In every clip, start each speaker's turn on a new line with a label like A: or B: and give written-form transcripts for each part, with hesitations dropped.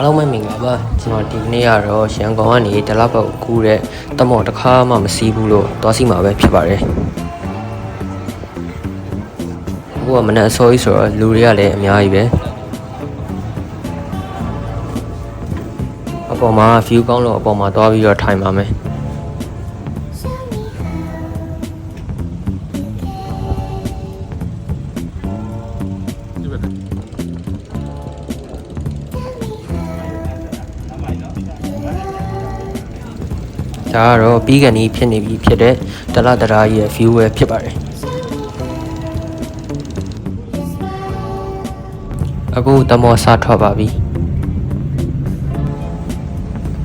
A: အားလုံးပဲမင်္ဂလာပါကျွန်တော်ဒီနေ့ကတော့ရန်ကုန်ကနေတလောက်ပေါ့ကူးတဲ့တမော်တစ်ခါမှမစီးဘူးလို့သွားစီမှာပဲဖြစ်ပါတယ်အခုကမနက်အစောကြီးဆိုတော့လူတွေကလည်းအများကြီးပဲအပေါ်မှာ view ကောင်းလို့အပေါ်မှာသွားပြီးတော့ထိုင်ပါမယ်ဒါကတော့ပြီးကန်ကြီးဖြစ်နေပြီဖြစ်တဲ့တလတရာကြီးရဲ့ view ပဲဖြစ်ပါတယ်အခုတမောစထွက်ပါပြီ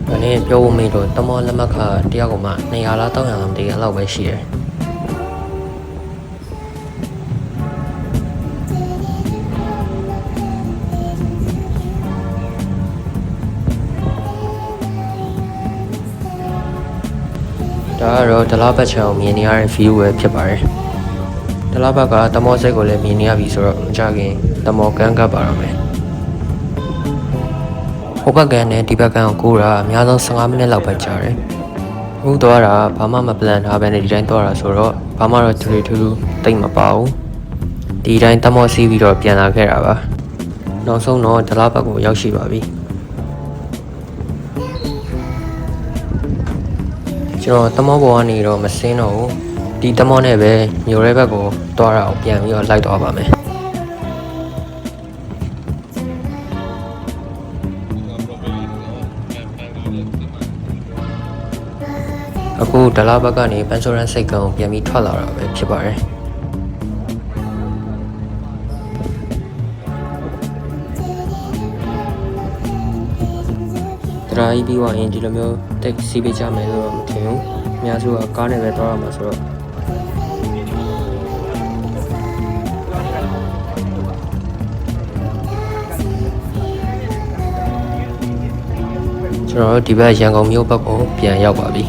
A: ဒီနေ့ပြောဖို့မေးတော့တမောလက်မှတ်ခတယောက်ကမှ200လား300လားမသိဘူးအဲ့လောက်ပဲရှိတယ်ဒါကတော့ဒလဘတ်ချောင်းမြင်နေရတဲ့ view ပဲဖြစ်ပါတယ်ဒလဘတ်ကတမောစိတ်ကိုလည်းမြင်နေရပြီဆိုတော့မကြခင်တမောကန်းကပ်ပါတော့မယ်ဟိုဘက်ကန်နဲ့ဒီဘက်ကန်ကိုကူတာအများဆုံး15မိနစ်လောက်ပဲကြာတယ်အခုသွားတာဘာမှမပလန်ထားဘဲနဲ့ဒီတိုင်းသွားတာဆိုတော့ဘာမှတော့ထူထူတိတ်မပါဘူးဒီတိုင်းတမောစီးပြီးတော့ပြန်လာခဲ့တာပါနောက်ဆုံးတော့ဒလဘတ်ကိုရောက်ရှိပါပြီကျွန်တော်တမောပေါ်ကနေတော့မစင်းတော့ဘူးဒီတမောနဲ့ပဲမြို့ရဲဘက်ကိုသွားတာကိုပြန်ပြီးတော့လိုက်သွားပါမယ်အခုဒလဘက်ကနေပန်ဆိုရန်စိတ်ကောင်ပြန်ပြီးထွက်လာတာပဲဖြစ်ပါတယ်ဒရာကြီးပြီးသွားရင်ဒီလိုမျိုးတက်စီးပေးကြမယ်လို့တော့မထင်ဘူးအများစုကကားနဲ့ပဲသွားရမှာဆိုတော့ကျွန်တော်တို့ဒီဘက်ရန်ကုန်မြို့ဘက်ကိုပြန်ရောက်ပါပြီ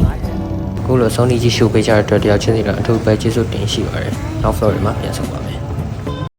A: အခုလိုဆုံးဖြတ်ကြည့်ရှုပေးကြတဲ့အတွက်တယောက်ချင်းစီကအထူးပဲကျေးဇူးတင်ရှိပါတယ်နောက် floor မှာပြန်ဆောင်ပါ